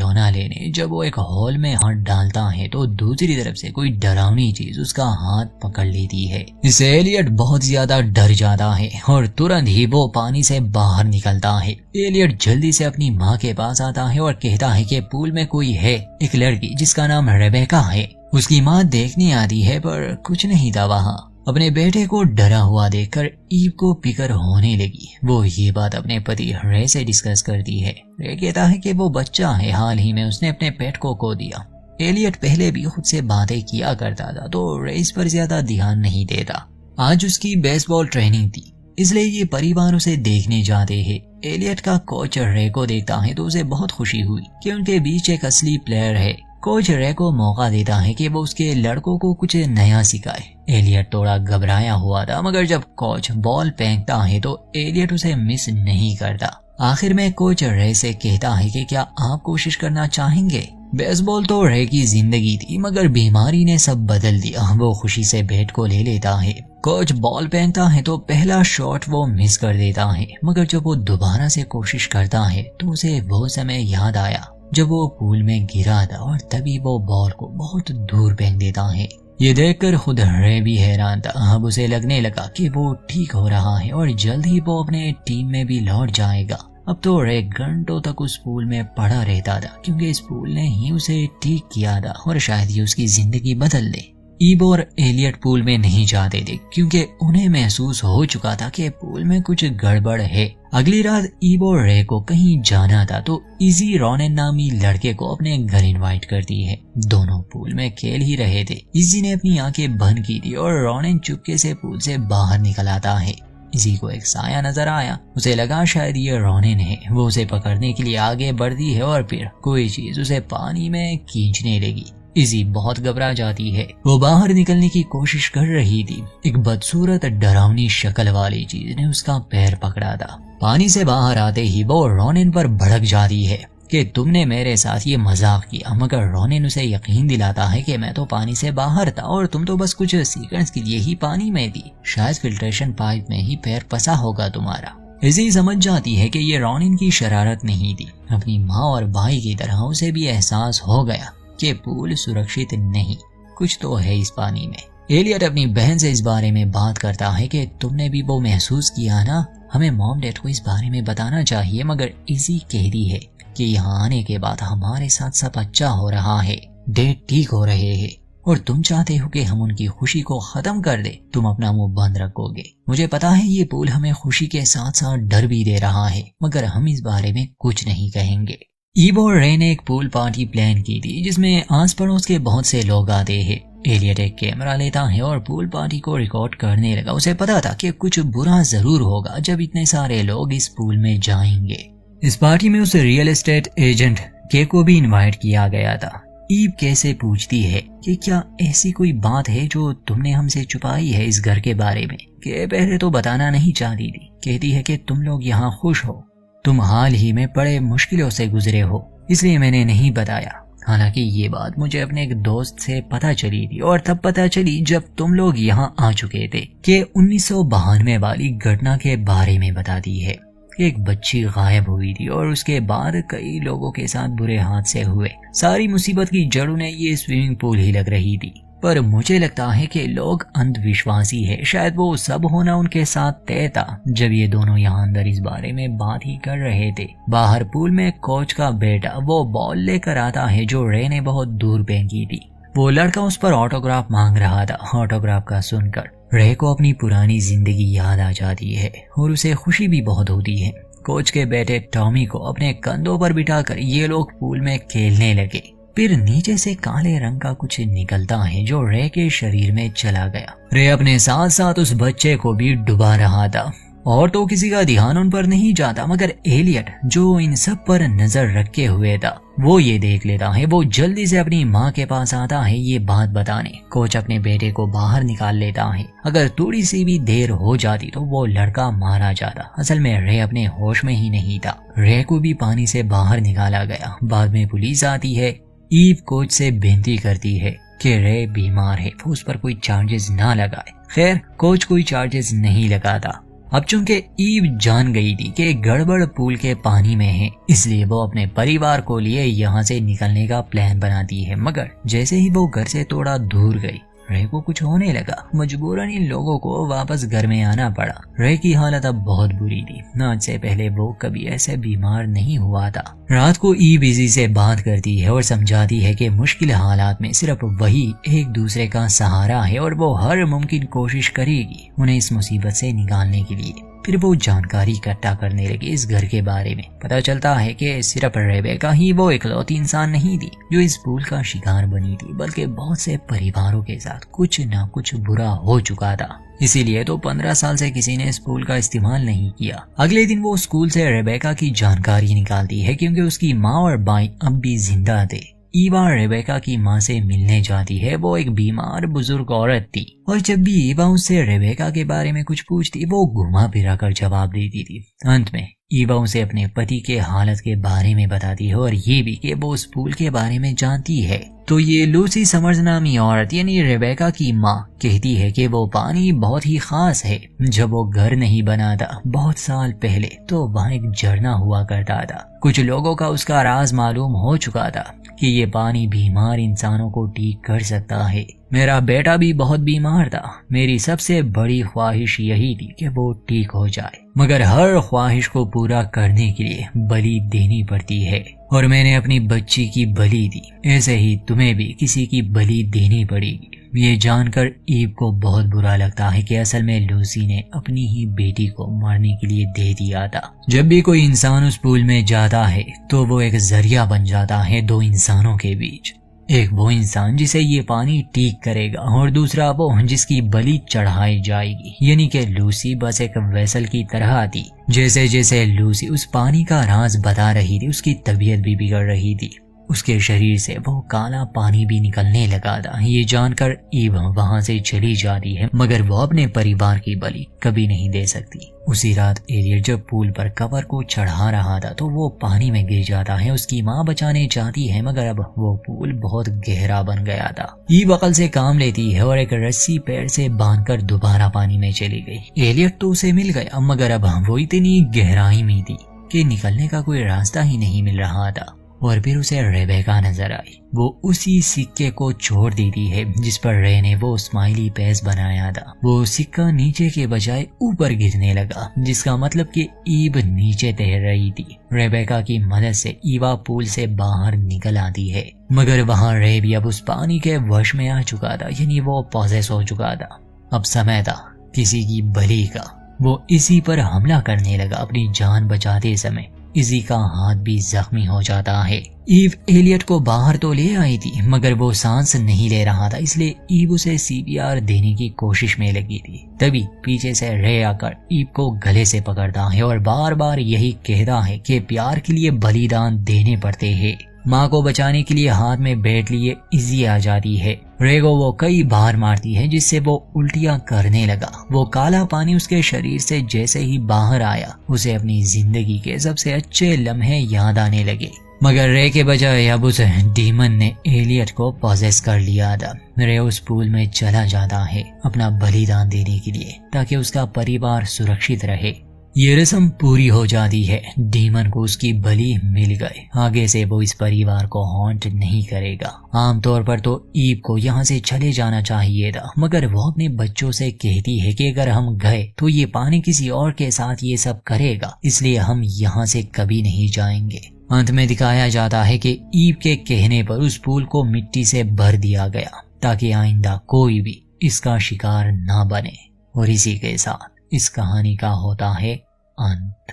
खिलौना लेने जब वो एक हॉल में हाथ डालता है तो दूसरी तरफ से कोई डरावनी चीज उसका हाथ पकड़ लेती है। इससे एलियट बहुत ज्यादा डर जाता है और तुरंत ही वो पानी से बाहर निकलता है। एलियट जल्दी से अपनी माँ के पास आता है और कहता है कि पूल में कोई है, एक लड़की जिसका नाम रेबेका है। उसकी माँ देखने आती है पर कुछ नहीं था वहाँ। अपने बेटे को डरा हुआ देखकर ईव को फिक्र होने लगी। वो ये बात अपने पति रे से डिस्कस करती है। रे कहता है कि वो बच्चा है, हाल ही में उसने अपने पेट को खो दिया। एलियट पहले भी खुद से बातें किया करता था तो रे इस पर ज्यादा ध्यान नहीं देता। आज उसकी बेसबॉल ट्रेनिंग थी, इसलिए ये परिवार उसे देखने जाते हैं। एलियट का कोच रे को देखता है तो उसे बहुत खुशी हुई कि उनके बीच एक असली प्लेयर है। कोच रे को मौका देता है कि वो उसके लड़कों को कुछ नया सिखाए। एलियट थोड़ा घबराया हुआ था, मगर जब कोच बॉल फेंकता है तो एलियट उसे मिस नहीं करता। आखिर में कोच रे से कहता है कि क्या आप कोशिश करना चाहेंगे। बेसबॉल तो रे की जिंदगी थी, मगर बीमारी ने सब बदल दिया। वो खुशी से बैट को ले लेता है। कोच बॉल फेंकता है तो पहला शॉट वो मिस कर देता है, मगर जब वो दोबारा से कोशिश करता है तो उसे वो समय याद आया जब वो पूल में गिरा था और तभी वो बॉल को बहुत दूर फेंक देता है। ये देखकर खुद रे भी हैरान था। अब उसे लगने लगा कि वो ठीक हो रहा है और जल्द ही वो अपने टीम में भी लौट जाएगा। अब तो रे घंटों तक उस पूल में पड़ा रहता था, क्योंकि इस पूल ने ही उसे ठीक किया था और शायद ये उसकी जिंदगी बदल दे। ईव और एलियट पूल में नहीं जाते थे क्योंकि उन्हें महसूस हो चुका था कि पूल में कुछ गड़बड़ है। अगली रात ईव और रे को कहीं जाना था तो इजी रोनेन नामी लड़के को अपने घर इनवाइट करती है। दोनों पूल में खेल ही रहे थे। इजी ने अपनी आंखें बंद की थी और रोनेन चुपके से पूल से बाहर निकल आता है। इसी को एक साया नजर आया। उसे लगा शायद ये रोनेन है। वो उसे पकड़ने के लिए आगे बढ़ती है और फिर कोई चीज उसे पानी में खींचने लगी। इजी बहुत घबरा जाती है। वो बाहर निकलने की कोशिश कर रही थी। एक बदसूरत डरावनी शक्ल वाली चीज ने उसका पैर पकड़ा था। पानी से बाहर आते ही वो रोनेन पर भड़क जाती है कि तुमने मेरे साथ ये मजाक किया, मगर रोनेन उसे यकीन दिलाता है कि मैं तो पानी से बाहर था और तुम तो बस कुछ सेकंड्स के लिए ही पानी में थी। शायद फिल्ट्रेशन पाइप में ही पैर फंसा होगा तुम्हारा। इसी समझ जाती है कि ये रोनेन की शरारत नहीं थी। अपनी माँ और भाई की तरह उसे भी एहसास हो गया कि पूल सुरक्षित नहीं, कुछ तो है इस पानी में। एलियट अपनी बहन से इस बारे में बात करता है कि तुमने भी वो महसूस किया ना, हमें मॉम डैड को इस बारे में बताना चाहिए। मगर इसी कहती है कि यहाँ आने के बाद हमारे साथ सब अच्छा हो रहा है, डैड ठीक हो रहे हैं और तुम चाहते हो कि हम उनकी खुशी को खत्म कर दे। तुम अपना मुंह बंद रखोगे। मुझे पता है ये पूल हमें खुशी के साथ साथ डर भी दे रहा है, मगर हम इस बारे में कुछ नहीं कहेंगे। ईव और रे ने एक पूल पार्टी प्लान की थी जिसमें आस पड़ोस के बहुत से लोग आते हैं। एलियट एक कैमरा लेता है और पूल पार्टी को रिकॉर्ड करने लगा। उसे पता था कि कुछ बुरा जरूर होगा जब इतने सारे लोग इस पूल में जाएंगे। इस पार्टी में उस रियल एस्टेट एजेंट के को भी इनवाइट किया गया था। ईव कैसे पूछती है कि क्या ऐसी कोई बात है जो तुमने हमसे छुपाई है इस घर के बारे में। के पहले तो बताना नहीं चाहती थी। कहती है कि तुम लोग यहाँ खुश हो, तुम हाल ही में बड़े मुश्किलों से गुजरे हो, इसलिए मैंने नहीं बताया। हालांकि ये बात मुझे अपने एक दोस्त से पता चली थी और तब पता चली जब तुम लोग यहाँ आ चुके थे कि 1992 वाली घटना के बारे में बताती है। एक बच्ची गायब हुई थी और उसके बाद कई लोगों के साथ बुरे हादसे हुए। सारी मुसीबत की जड़ उन्हें ये स्विमिंग पूल ही लग रही थी। पर मुझे लगता है कि लोग अंधविश्वासी है। शायद वो सब होना उनके साथ तय था जब ये दोनों यहाँ अंदर इस बारे में बात ही कर रहे थे। बाहर पूल में कोच का बेटा वो बॉल लेकर आता है जो रे ने बहुत दूर फेंकी थी। वो लड़का उस पर ऑटोग्राफ मांग रहा था। ऑटोग्राफ का सुनकर रे को अपनी पुरानी जिंदगी याद आ जाती है और उसे खुशी भी बहुत होती है। कोच के बेटे टॉमी को अपने कंधों पर बिठाकर ये लोग पूल में खेलने लगे। फिर नीचे से काले रंग का कुछ निकलता है जो रे के शरीर में चला गया। रे अपने साथ साथ उस बच्चे को भी डुबा रहा था और तो किसी का ध्यान उन पर नहीं जाता, मगर एलियट जो इन सब पर नजर रखे हुए था वो ये देख लेता है। वो जल्दी से अपनी माँ के पास आता है ये बात बताने। कोच अपने बेटे को बाहर निकाल लेता है। अगर थोड़ी सी भी देर हो जाती तो वो लड़का मारा जाता। असल में रे अपने होश में ही नहीं था। रे को भी पानी से बाहर निकाला गया। बाद में पुलिस आती है। ईव कोच से विनती करती है कि रे बीमार है, वो उस पर कोई चार्जेस ना लगाए। खैर कोच कोई चार्जेस नहीं लगाता अब चूंकि ईव जान गई थी कि गड़बड़ पूल के पानी में है, इसलिए वो अपने परिवार को लिए यहाँ से निकलने का प्लान बनाती है। मगर जैसे ही वो घर से थोड़ा दूर गई, रे को कुछ होने लगा। मजबूरन इन लोगों को वापस घर में आना पड़ा। रे की हालत अब बहुत बुरी थी। आज से पहले वो कभी ऐसे बीमार नहीं हुआ था। रात को ईव इजी से बात करती है और समझाती है कि मुश्किल हालात में सिर्फ वही एक दूसरे का सहारा है और वो हर मुमकिन कोशिश करेगी उन्हें इस मुसीबत से निकालने के लिए। फिर वो जानकारी इकट्ठा करने लगी इस घर के बारे में। पता चलता है कि सिर्फ रेबेका ही वो इकलौती इंसान नहीं थी जो इस पूल का शिकार बनी थी, बल्कि बहुत से परिवारों के साथ कुछ ना कुछ बुरा हो चुका था। इसीलिए तो 15 साल से किसी ने इस पूल का इस्तेमाल नहीं किया। अगले दिन वो स्कूल से रेबेका की जानकारी निकालती है क्योंकि उसकी माँ और भाई अब भी जिंदा थे। ईवा रेबेका की माँ से मिलने जाती है। वो एक बीमार बुजुर्ग औरत थी और जब भी ईवा उससे रेबेका के बारे में कुछ पूछती वो घुमा फिरा कर जवाब देती थी। अंत में ईवा उसे अपने पति के हालत के बारे में बताती है और ये भी कि वो उस पूल के बारे में जानती है। तो ये लूसी समर्स नामी औरत यानी रेबेका की माँ कहती है कि वो पानी बहुत ही खास है। जब वो घर नहीं बना था बहुत साल पहले तो वहाँ एक झरना हुआ करता था। कुछ लोगों का उसका राज मालूम हो चुका था कि ये पानी बीमार इंसानों को ठीक कर सकता है। मेरा बेटा भी बहुत बीमार था। मेरी सबसे बड़ी ख्वाहिश यही थी कि वो ठीक हो जाए, मगर हर ख्वाहिश को पूरा करने के लिए बलि देनी पड़ती है और मैंने अपनी बच्ची की बलि दी। ऐसे ही तुम्हें भी किसी की बलि देनी पड़ेगी। ये जानकर ईव को बहुत बुरा लगता है कि असल में लूसी ने अपनी ही बेटी को मारने के लिए दे दिया था। जब भी कोई इंसान उस पूल में जाता है तो वो एक जरिया बन जाता है दो इंसानों के बीच। एक वो इंसान जिसे ये पानी ठीक करेगा और दूसरा वो जिसकी बलि चढ़ाई जाएगी। यानी कि लूसी बस एक वेसल की तरह थी। जैसे जैसे लूसी उस पानी का राज बता रही थी उसकी तबीयत भी बिगड़ रही थी। उसके शरीर से वो काला पानी भी निकलने लगा था। ये जानकर ईव वहां से चली जाती है, मगर वो अपने परिवार की बलि कभी नहीं दे सकती। उसी रात एलियट जब पूल पर कवर को चढ़ा रहा था तो वो पानी में गिर जाता है। उसकी माँ बचाने जाती है, मगर अब वो पूल बहुत गहरा बन गया था। ईव अकल से काम लेती है और एक रस्सी पैर से बांधकर दोबारा पानी में चली गई। एलियट तो उसे मिल गया, मगर अब वो इतनी गहराई में थी कि निकलने का कोई रास्ता ही नहीं मिल रहा था। और फिर उसे रेबेका नजर आई। वो उसी सिक्के को छोड़ देती है जिस पर रे ने वो स्माइली फेस बनाया था। वो सिक्का नीचे के बजाय ऊपर गिरने लगा, जिसका मतलब कि ईव नीचे तैर रही थी। रेबेका की मदद से ईवा पूल से बाहर निकल आती है, मगर वहाँ रे भी अब उस पानी के वश में आ चुका था, यानी वो पॉसेस हो चुका था। अब समय था किसी की बलि का। वो इसी पर हमला करने लगा। अपनी जान बचाते समय इसी का हाथ भी जख्मी हो जाता है। ईव एलियट को बाहर तो ले आई थी, मगर वो सांस नहीं ले रहा था, इसलिए ईव उसे सीपीआर देने की कोशिश में लगी थी। तभी पीछे से रे आकर ईव को गले से पकड़ता है और बार बार यही कहता है कि प्यार के लिए बलिदान देने पड़ते हैं। माँ को बचाने के लिए हाथ में बैठ लिए इजी आ जाती है। रे को वो कई बार मारती है, जिससे वो उल्टियां करने लगा। वो काला पानी उसके शरीर से जैसे ही बाहर आया, उसे अपनी जिंदगी के सबसे अच्छे लम्हे याद आने लगे। मगर रे के बजाय अब उस डीमन ने एलियट को पॉसेस कर लिया था। रे उस पूल में चला जाता है अपना बलिदान देने के लिए, ताकि उसका परिवार सुरक्षित रहे। ये रस्म पूरी हो जाती है। डीमन को उसकी बलि मिल गए। आगे से वो इस परिवार को हॉन्ट नहीं करेगा। आमतौर पर तो ईव को यहाँ से चले जाना चाहिए था, मगर वो अपने बच्चों से कहती है कि अगर हम गए तो ये पानी किसी और के साथ ये सब करेगा, इसलिए हम यहाँ से कभी नहीं जाएंगे। अंत में दिखाया जाता है कि ईव के कहने पर उस पूल को मिट्टी से भर दिया गया, ताकि आइंदा कोई भी इसका शिकार ना बने। और इसी के साथ इस कहानी का होता है अंत।